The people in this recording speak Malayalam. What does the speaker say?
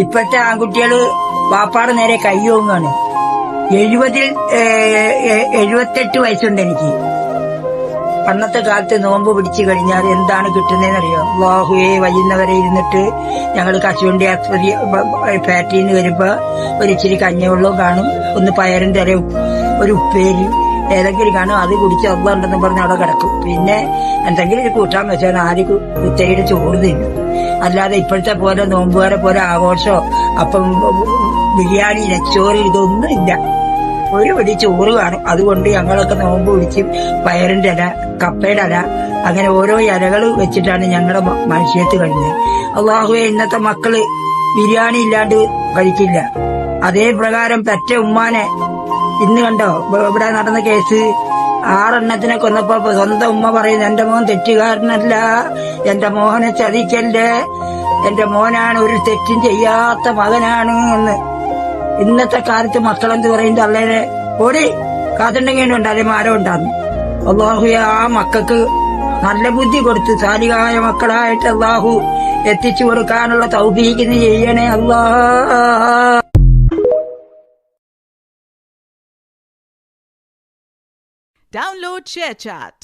ഇപ്പോഴത്തെ ആൺകുട്ടികള് വാപ്പാടെ നേരെ കയ്യോങ്ങാണ്. 78 വയസ്സുണ്ട് എനിക്ക്. അന്നത്തെ കാലത്ത് നോമ്പ് പിടിച്ചു കഴിഞ്ഞാൽ എന്താണ് കിട്ടുന്നതെന്നറിയോ? അല്ലാഹുവേ, വൈകുന്നവരെ ഇരുന്നിട്ട് ഞങ്ങൾ കശുവണ്ടി ആസ്പത്രി ഫാക്ടറിയിൽ നിന്ന് വരുമ്പോ ഒരു ഇച്ചിരി കഞ്ഞിവെള്ളവും കാണും, ഒന്ന് പയറും തരവും, ഒരു ഉപ്പേരി ഏതെങ്കിലും കാണും. അത് കുടിച്ച് അള്ളാണ്ടെന്ന് പറഞ്ഞ് അവിടെ കിടക്കും. പിന്നെ എന്തെങ്കിലും ഒരു കൂട്ടാൻ വെച്ചാൽ 4 കുത്തരിയുടെ ചോറ് തിന്നും. അല്ലാതെ ഇപ്പോഴത്തെ പോലെ നോമ്പുകാരെ പോലെ ആഘോഷമോ അപ്പം ബിരിയാണി, നെച്ചോറ് ഇതൊന്നും ഇല്ല. ഒരു പിടി ചോറ് കാണും. അതുകൊണ്ട് ഞങ്ങളൊക്കെ നോമ്പ് പിടിച്ചും പയറിന്റെ ഇല, കപ്പയുടെ ഇല, അങ്ങനെ ഓരോ ഇലകൾ വെച്ചിട്ടാണ് ഞങ്ങളുടെ മനുഷ്യത്ത് കഴിഞ്ഞത്. അള്ളാഹുവെ, ഇന്നത്തെ മക്കള് ബിരിയാണി ഇല്ലാണ്ട് കഴിക്കില്ല. അതേ പ്രകാരം പെറ്റ ഉമ്മാനെ ഇന്ന് കണ്ടോ, ഇവിടെ നടന്ന കേസ് 6 എണ്ണത്തിനെ കൊന്നപ്പോ സ്വന്തം ഉമ്മ പറയുന്നു, എന്റെ മോൻ തെറ്റുകാരനല്ല, എന്റെ മോനെ ചതിക്കല്ലേ, എന്റെ മോനാണ്, ഒരു തെറ്റും ചെയ്യാത്ത മകനാണ് എന്ന്. ഇന്നത്തെ കാലത്ത് മക്കളെന്ത് പറയുന്നത്? അല്ലേനെ ഓടി കാത്തുണ്ടെങ്കിലും ഉണ്ടാകും, മാരം ഉണ്ടാകുന്നു. അള്ളാഹു ആ മക്കൾക്ക് നല്ല ബുദ്ധി കൊടുത്ത് സാലിഹായ മക്കളായിട്ട് അള്ളാഹു എത്തിച്ചു കൊടുക്കാനുള്ള തൗഫീഖ് ചെയ്യണേ അല്ലാഹ്. Download ShareChat.